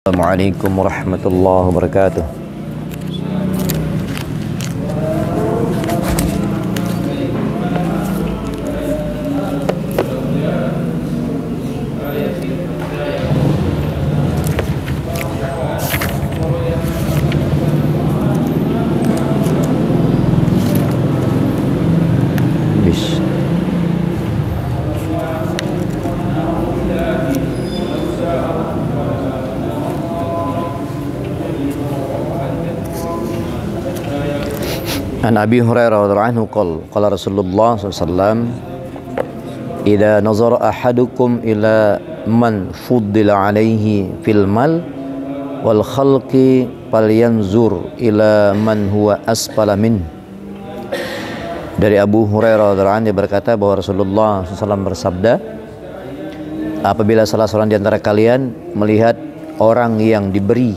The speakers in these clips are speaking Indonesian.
Assalamualaikum warahmatullahi wabarakatuh. An Abi Hurairah radhiyallahu anhu qala Rasulullah sallallahu alaihi wasallam idza nazara ahadukum ila man fuddila alaihi fil mal wal khalqi falyanzur ila man huwa asfala min. Dari Abu Hurairah radhiyallahu anhu berkata bahwa Rasulullah SAW bersabda, apabila salah seorang di antara kalian melihat orang yang diberi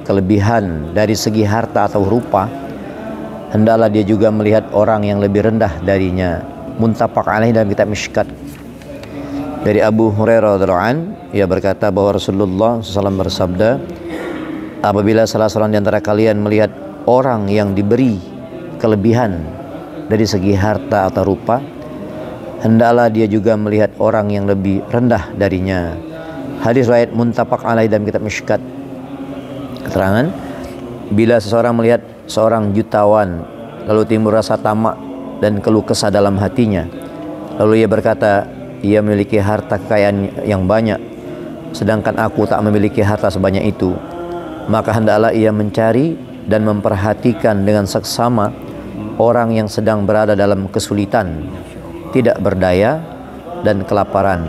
kelebihan dari segi harta atau rupa, hendaklah dia juga melihat orang yang lebih rendah darinya. Muttafaq alaih dalam kitab Mishkat. Dari Abu Hurairah radhiyallahu anhu, ia berkata bahwa Rasulullah SAW bersabda, apabila salah seorang di antara kalian melihat orang yang diberi kelebihan dari segi harta atau rupa, hendaklah dia juga melihat orang yang lebih rendah darinya. Hadis riwayat muttafaq alaih dalam kitab Mishkat. Keterangan, bila seseorang melihat seorang jutawan lalu timbul rasa tamak dan keluh kesah dalam hatinya, lalu ia berkata, ia memiliki harta kekayaan yang banyak sedangkan aku tak memiliki harta sebanyak itu, maka hendaklah ia mencari dan memperhatikan dengan seksama orang yang sedang berada dalam kesulitan, tidak berdaya dan kelaparan.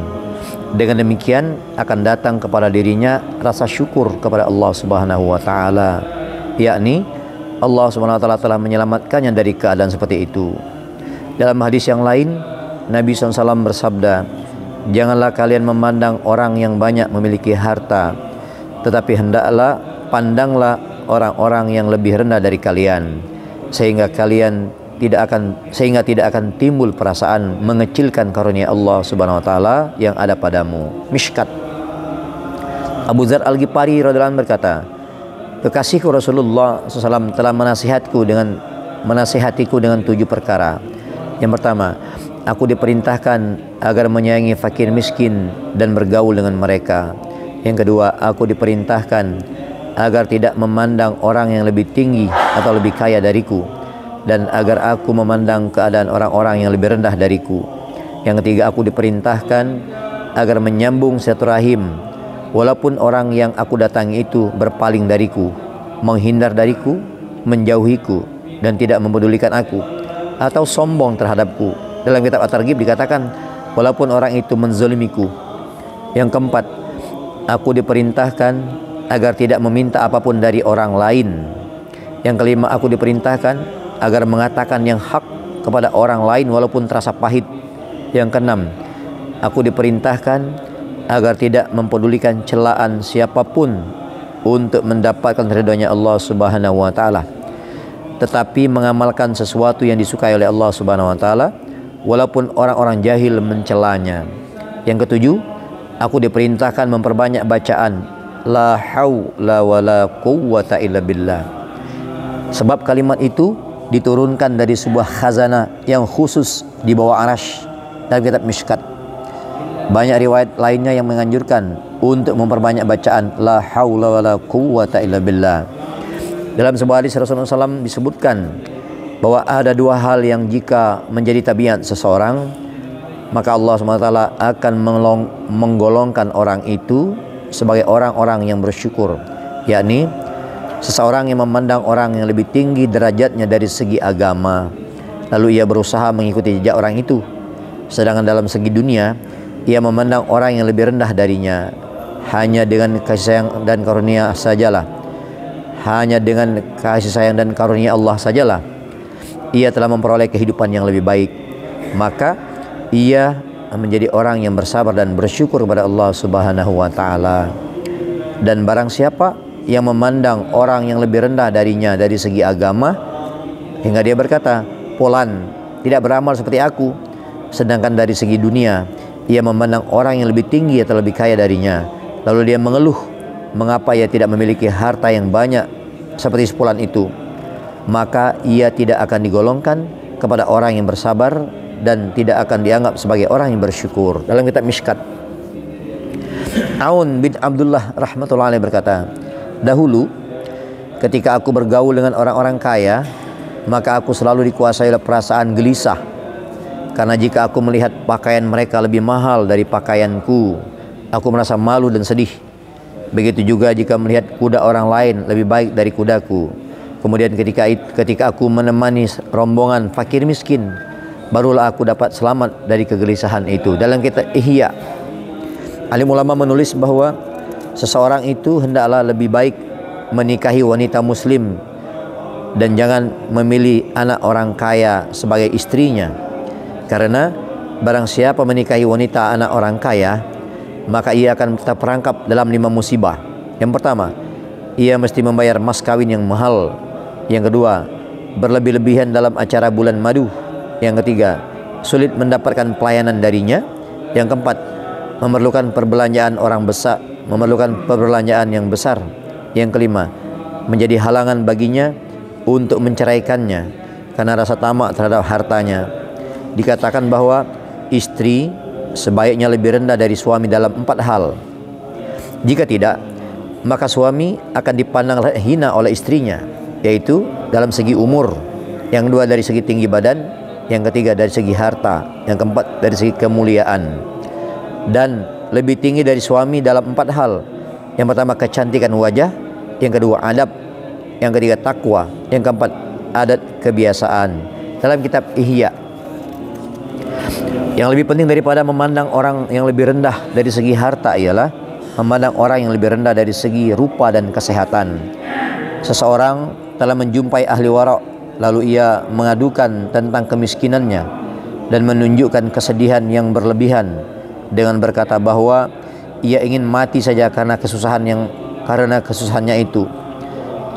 Dengan demikian akan datang kepada dirinya rasa syukur kepada Allah Subhanahu wa taala, yakni Allah Subhanahu wa taala telah menyelamatkannya dari keadaan seperti itu. Dalam hadis yang lain, Nabi SAW bersabda, janganlah kalian memandang orang yang banyak memiliki harta, tetapi hendaklah pandanglah orang-orang yang lebih rendah dari kalian, sehingga tidak akan timbul perasaan mengecilkan karunia Allah Subhanahu wa taala yang ada padamu. Mishkat. Abu Dzar Al-Ghifari radhiyallahu anhu berkata, kekasihku Rasulullah SAW telah menasihatiku dengan 7 perkara. Yang pertama, aku diperintahkan agar menyayangi fakir miskin dan bergaul dengan mereka. Yang kedua, aku diperintahkan agar tidak memandang orang yang lebih tinggi atau lebih kaya dariku, dan agar aku memandang keadaan orang-orang yang lebih rendah dariku. Yang ketiga, aku diperintahkan agar menyambung silaturahim walaupun orang yang aku datangi itu berpaling dariku, menghindar dariku, menjauhiku, dan tidak mempedulikan aku, atau sombong terhadapku. Dalam kitab At-Targhib dikatakan, walaupun orang itu menzalimiku. Yang keempat, aku diperintahkan agar tidak meminta apapun dari orang lain. Yang kelima, aku diperintahkan agar mengatakan yang hak kepada orang lain walaupun terasa pahit. Yang keenam, aku diperintahkan agar tidak mempedulikan celaan siapapun untuk mendapatkan ridhonya Allah Subhanahu wa taala, tetapi mengamalkan sesuatu yang disukai oleh Allah Subhanahu wa taala walaupun orang-orang jahil mencelanya. Yang ketujuh, aku diperintahkan memperbanyak bacaan la haula wala quwwata illa billah, sebab kalimat itu diturunkan dari sebuah khazanah yang khusus di bawah arasy dalam kitab Mishkat. Banyak riwayat lainnya yang menganjurkan untuk memperbanyak bacaan la haula wala quwwata illa billah. Dalam sebuah hadis Rasulullah SAW disebutkan bahwa ada 2 hal yang jika menjadi tabiat seseorang, maka Allah SWT akan menggolongkan orang itu sebagai orang-orang yang bersyukur, yakni seseorang yang memandang orang yang lebih tinggi derajatnya dari segi agama, lalu ia berusaha mengikuti jejak orang itu, sedangkan dalam segi dunia ia memandang orang yang lebih rendah darinya. Hanya dengan kasih sayang dan karunia sajalah, hanya dengan kasih sayang dan karunia Allah sajalah ia telah memperoleh kehidupan yang lebih baik. Maka ia menjadi orang yang bersabar dan bersyukur kepada Allah Subhanahu wa taala. Dan barang siapa yang memandang orang yang lebih rendah darinya dari segi agama, hingga dia berkata, "Fulan tidak beramal seperti aku," sedangkan dari segi dunia ia memandang orang yang lebih tinggi atau lebih kaya darinya, lalu dia mengeluh mengapa ia tidak memiliki harta yang banyak seperti sepulan itu, maka ia tidak akan digolongkan kepada orang yang bersabar dan tidak akan dianggap sebagai orang yang bersyukur. Dalam kitab Mishkat, Aun bin Abdullah rahmatullahi alaih berkata, dahulu ketika aku bergaul dengan orang-orang kaya, maka aku selalu dikuasai oleh perasaan gelisah, karena jika aku melihat pakaian mereka lebih mahal dari pakaianku, aku merasa malu dan sedih. Begitu juga jika melihat kuda orang lain lebih baik dari kudaku. Kemudian ketika aku menemani rombongan fakir miskin, barulah aku dapat selamat dari kegelisahan itu. Dalam kitab Ihya, alim ulama menulis bahwa seseorang itu hendaklah lebih baik menikahi wanita muslim dan jangan memilih anak orang kaya sebagai istrinya. Karena barang siapa menikahi wanita anak orang kaya, maka ia akan terperangkap dalam 5 musibah. Yang pertama, ia mesti membayar mas kawin yang mahal. Yang kedua, berlebih-lebihan dalam acara bulan madu. Yang ketiga, sulit mendapatkan pelayanan darinya. Yang keempat, memerlukan perbelanjaan yang besar. Yang kelima, menjadi halangan baginya untuk menceraikannya karena rasa tamak terhadap hartanya. Dikatakan bahwa istri sebaiknya lebih rendah dari suami dalam 4 hal. Jika tidak, maka suami akan dipandang hina oleh istrinya, yaitu dalam segi umur, yang kedua dari segi tinggi badan, yang ketiga dari segi harta, yang keempat dari segi kemuliaan. Dan lebih tinggi dari suami dalam 4 hal. Yang pertama kecantikan wajah, yang kedua adab, yang ketiga takwa, yang keempat adat kebiasaan. Dalam kitab Ihya, yang lebih penting daripada memandang orang yang lebih rendah dari segi harta ialah memandang orang yang lebih rendah dari segi rupa dan kesehatan. Seseorang telah menjumpai ahli wara', lalu ia mengadukan tentang kemiskinannya dan menunjukkan kesedihan yang berlebihan dengan berkata bahwa ia ingin mati saja karena kesusahannya itu.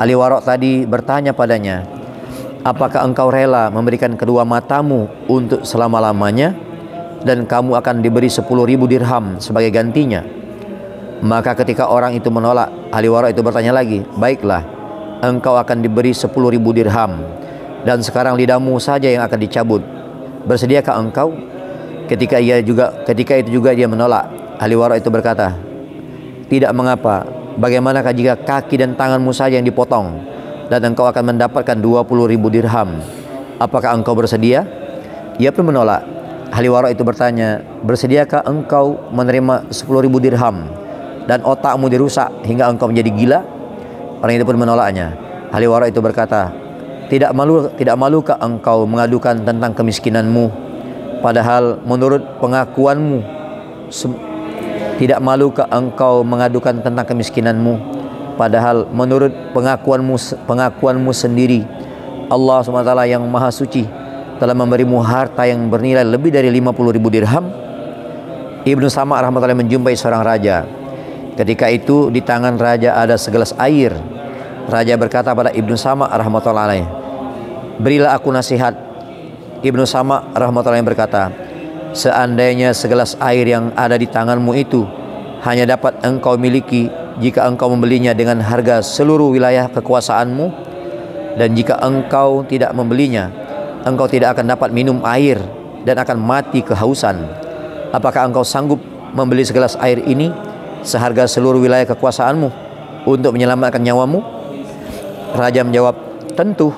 Ahli wara' tadi bertanya padanya, apakah engkau rela memberikan kedua matamu untuk selama-lamanya dan kamu akan diberi 10.000 dirham sebagai gantinya? Maka ketika orang itu menolak, ahli wara' itu bertanya lagi, baiklah, engkau akan diberi 10.000 dirham dan sekarang lidahmu saja yang akan dicabut. Bersediakah engkau? Ketika itu juga dia menolak. Ahli wara' itu berkata, tidak mengapa. Bagaimanakah jika kaki dan tanganmu saja yang dipotong dan engkau akan mendapatkan 20.000 dirham? Apakah engkau bersedia? Ia pun menolak. Ahli wara' itu bertanya, bersediakah engkau menerima 10.000 dirham dan otakmu dirusak hingga engkau menjadi gila? Orang itu pun menolaknya. Ahli wara' itu berkata, tidak malukah engkau mengadukan tentang kemiskinanmu, padahal menurut pengakuanmu pengakuanmu sendiri, Allah SWT yang Maha Suci telah memberimu harta yang bernilai lebih dari 50.000 dirham. Ibnu Sama' rahmatullahi menjumpai seorang raja. Ketika itu di tangan raja ada segelas air. Raja berkata pada Ibnu Sama' rahmatullahi, berilah aku nasihat. Ibnu Sama' rahmatullahi berkata, seandainya segelas air yang ada di tanganmu itu hanya dapat engkau miliki jika engkau membelinya dengan harga seluruh wilayah kekuasaanmu, dan jika engkau tidak membelinya, engkau tidak akan dapat minum air dan akan mati kehausan. Apakah engkau sanggup membeli segelas air ini seharga seluruh wilayah kekuasaanmu untuk menyelamatkan nyawamu? Raja menjawab, tentu,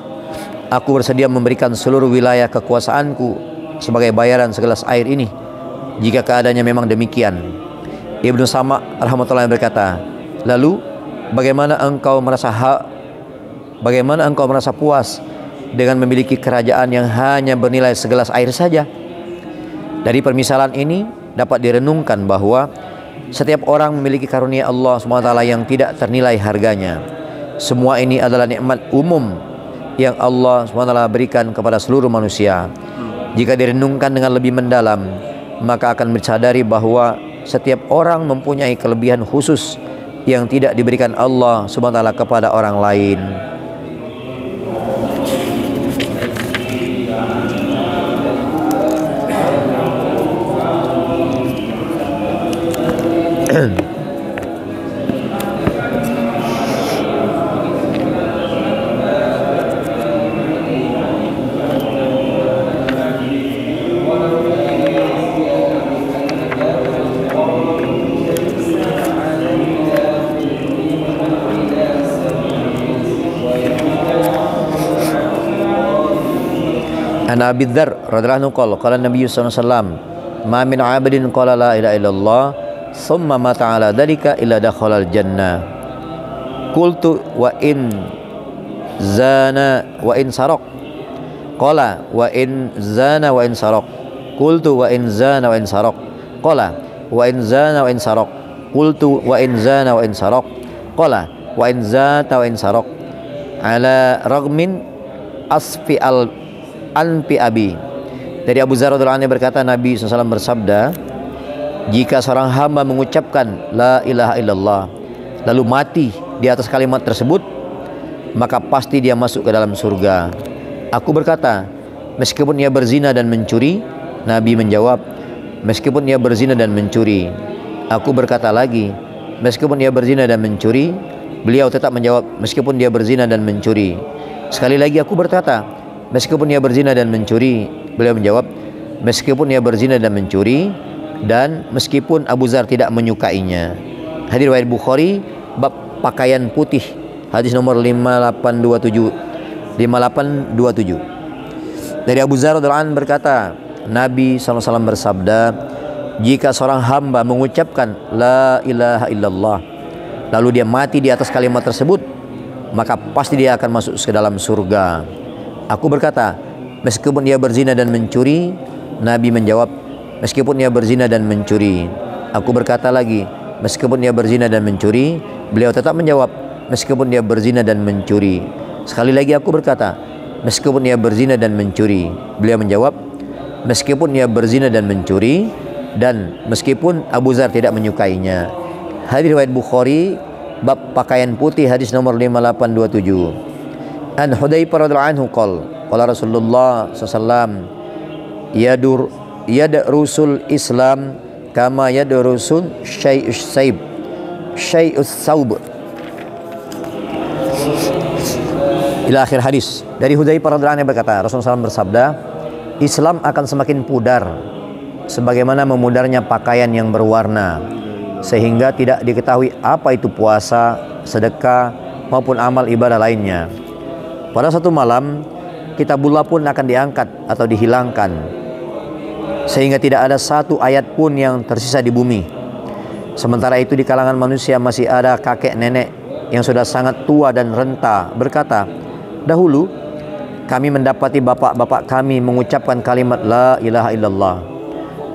aku bersedia memberikan seluruh wilayah kekuasaanku sebagai bayaran segelas air ini jika keadaannya memang demikian. Ibnu Sama' rahmatullahi berkata, lalu bagaimana engkau merasa puas dengan memiliki kerajaan yang hanya bernilai segelas air saja? Dari permisalan ini dapat direnungkan bahwa setiap orang memiliki karunia Allah SWT yang tidak ternilai harganya. Semua ini adalah nikmat umum yang Allah SWT berikan kepada seluruh manusia. Jika direnungkan dengan lebih mendalam, maka akan disadari bahwa setiap orang mempunyai kelebihan khusus yang tidak diberikan Allah SWT kepada orang lain. An Abi Dzar radhiyallahu anhu qala Nabi sallallahu alaihi wasallam ma min 'abdin qala la ilaha illallah thumma mata 'ala dzalika illa dakhala al-jannah. Qultu wa in zana wa in saraq. Qala wa in zana wa in saraq. Qultu wa in zana wa in saraq. Qala wa in zana wa in saraq. Qultu wa in zana wa in saraq. Qala wa in zata wa in saraq. Ala ragmin asfi al anfi abi. Dari Abu Dzar radhiyallahu anhu berkata, Nabi SAW bersabda, jika seorang hamba mengucapkan la ilaha illallah lalu mati di atas kalimat tersebut, maka pasti dia masuk ke dalam surga. Aku berkata, meskipun ia berzina dan mencuri? Nabi menjawab, meskipun ia berzina dan mencuri. Aku berkata lagi, meskipun ia berzina dan mencuri? Beliau tetap menjawab, meskipun dia berzina dan mencuri. Sekali lagi aku berkata, meskipun ia berzina dan mencuri? Beliau menjawab, meskipun ia berzina dan mencuri, dan meskipun Abu Dzar tidak menyukainya. Hadis riwayat Bukhari, bab pakaian putih, hadis nomor 5827. Dari Abu Dzar radhiyallahu anhu berkata, Nabi SAW bersabda, jika seorang hamba mengucapkan la ilaha illallah lalu dia mati di atas kalimat tersebut, maka pasti dia akan masuk ke dalam surga. Aku berkata, meskipun dia berzina dan mencuri? Nabi menjawab, meskipun dia berzina dan mencuri. Aku berkata lagi, meskipun dia berzina dan mencuri? Beliau tetap menjawab, meskipun dia berzina dan mencuri. Sekali lagi aku berkata, meskipun dia berzina dan mencuri? Beliau menjawab, meskipun dia berzina dan mencuri, dan meskipun Abu Dzar tidak menyukainya. Hadis riwayat Bukhari, bab pakaian putih, hadis nomor 5827. An Hudzaifah radhiyallahu anhu qala Rasulullah sallallahu yadrusul Islam kama yadrusul syai'us saub ila akhir hadis. Dari Hudzaifah radhiyallahu anhu berkata, Rasulullah SAW bersabda, Islam akan semakin pudar sebagaimana memudarnya pakaian yang berwarna, sehingga tidak diketahui apa itu puasa, sedekah maupun amal ibadah lainnya. Pada satu malam, kitabullah pun akan diangkat atau dihilangkan, sehingga tidak ada satu ayat pun yang tersisa di bumi. Sementara itu di kalangan manusia masih ada kakek nenek yang sudah sangat tua dan renta berkata, dahulu kami mendapati bapak-bapak kami mengucapkan kalimat la ilaha illallah,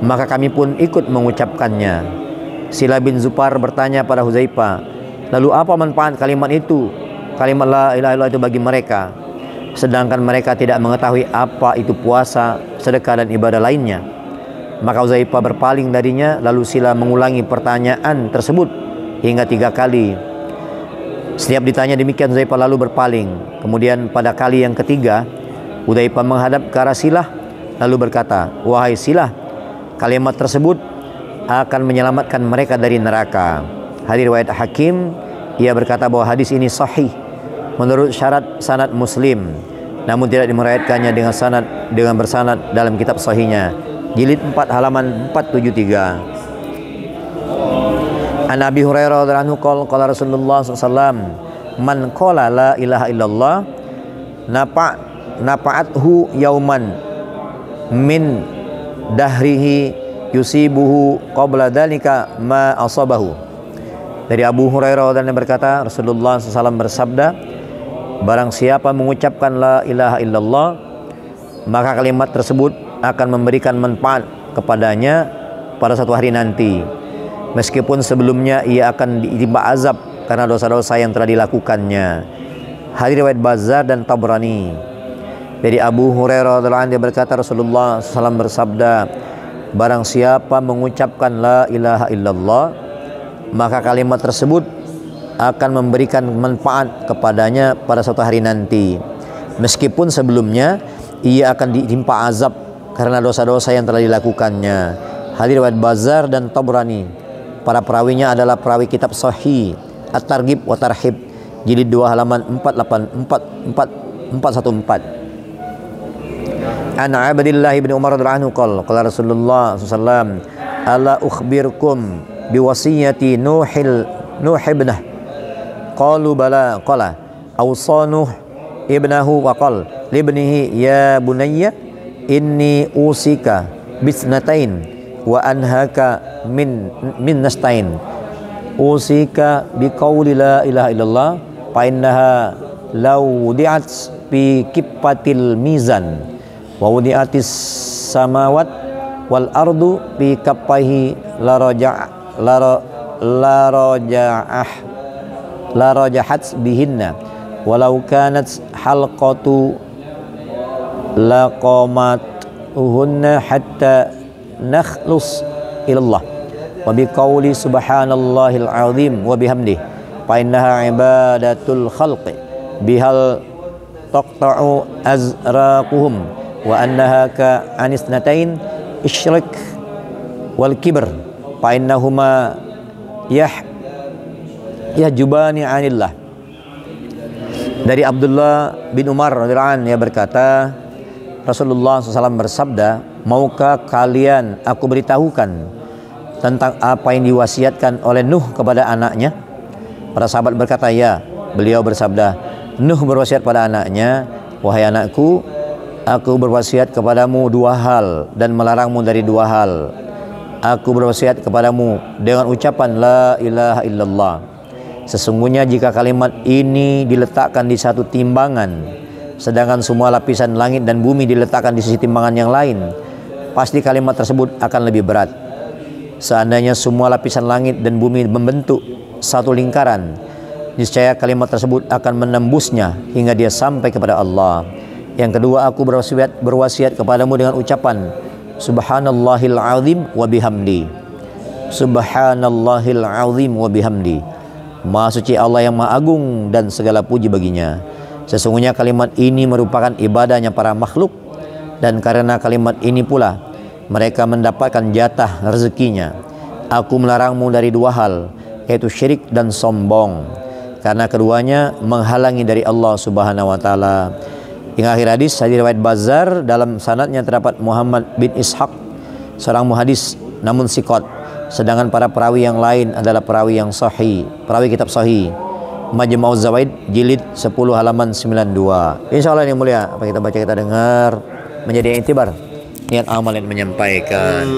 maka kami pun ikut mengucapkannya. Sila bin Zufar bertanya pada Hudzaifah, lalu apa manfaat kalimat itu, kalimat la ilaha illallah itu bagi mereka, sedangkan mereka tidak mengetahui apa itu puasa, sedekah dan ibadah lainnya? Maka Hudzaifah berpaling darinya, lalu Sila mengulangi pertanyaan tersebut hingga 3 kali. Setiap ditanya demikian, Hudzaifah lalu berpaling. Kemudian pada kali yang ketiga, Hudzaifah menghadap ke arah Silah lalu berkata, wahai Silah, kalimat tersebut akan menyelamatkan mereka dari neraka. Hadis riwayat Hakim, ia berkata bahwa hadis ini sahih menurut syarat sanad Muslim, namun tidak dimeriwayatkannya dengan bersanad dalam kitab sahihnya, jilid 4 halaman 473. An Abi Hurairah radhiyallahu anhu qala Rasulullah SAW, man qala la ilaha illallah nafa'athu yauman min dahrihi yusibuhu qabla dzalika ma asabahu. Dari Abu Hurairah radhiyallahu anhu berkata, Rasulullah SAW bersabda, barang siapa mengucapkan la ilaha illallah, maka kalimat tersebut akan memberikan manfaat kepadanya pada suatu hari nanti, meskipun sebelumnya ia akan ditimpa azab karena dosa-dosa yang telah dilakukannya. Hadis riwayat Bazzar dan Tabrani. Dari Abu Hurairah radhiyallahu anhu berkata, Rasulullah SAW bersabda, barang siapa mengucapkan la ilaha illallah, maka kalimat tersebut akan memberikan manfaat kepadanya pada suatu hari nanti, meskipun sebelumnya ia akan ditimpa azab karena dosa-dosa yang telah dilakukannya. Hadis riwayat Bazzar dan Tabrani. Para perawinya adalah perawi kitab Sahih At-Targhib wa Tarhib, jilid 2 halaman 414. An Abdillah bin Umar radhiyallahu anhu qala Rasulullah sallallahu ala ukhbirkum biwasiyati Nuh ibnah. Qalu bala. Qala awsa Nuh ibnahu wa qala libnihi ya bunayya inni usika bisnatain wa anhaka min nastain. Usika biqauli la ilaha illallah fa innaha law wudi'at fi kiffatil mizan wa wudi'atis samawat wal ardu fi kaffaihi la rajahat bihinna walau kanat halqatu laqamatuhunna hatta nakhlus ilallah wa biqauli subhanallahil azim wa bihamdihi fa innaha ibadatul khalqi bihal taqta'u azraquhum wa annaha ka anisnatain isyrik wal kibr fa innahuma yahjubani anillah. Dari Abdullah bin Umar radhiyallahu anhu, ia berkata, Rasulullah SAW bersabda, maukah kalian aku beritahukan tentang apa yang diwasiatkan oleh Nuh kepada anaknya? Para sahabat berkata, ya. Beliau bersabda, Nuh berwasiat pada anaknya, wahai anakku, aku berwasiat kepadamu dua hal dan melarangmu dari dua hal. Aku berwasiat kepadamu dengan ucapan la ilaha illallah. Sesungguhnya jika kalimat ini diletakkan di satu timbangan, sedangkan semua lapisan langit dan bumi diletakkan di sisi timbangan yang lain, pasti kalimat tersebut akan lebih berat. Seandainya semua lapisan langit dan bumi membentuk satu lingkaran, niscaya kalimat tersebut akan menembusnya hingga dia sampai kepada Allah. Yang kedua, aku berwasiat kepadamu dengan ucapan subhanallahil azim wa bihamdi. Subhanallahil azim wa bihamdi. Maha suci Allah yang maha agung dan segala puji baginya. Sesungguhnya kalimat ini merupakan ibadahnya para makhluk, dan karena kalimat ini pula mereka mendapatkan jatah rezekinya. Aku melarangmu dari dua hal, yaitu syirik dan sombong, karena keduanya menghalangi dari Allah Subhanahu wa taala. Hingga akhir hadis. Riwayat Bazzar, dalam sanadnya terdapat Muhammad bin Ishaq, seorang muhadis namun siqat, sedangkan para perawi yang lain adalah perawi yang sahih, perawi kitab sahih. Majma'uz Zawaid jilid 10 halaman 92. Insyaallah yang mulia, apa kita baca kita dengar menjadi intibar niat amal yang menyampaikan.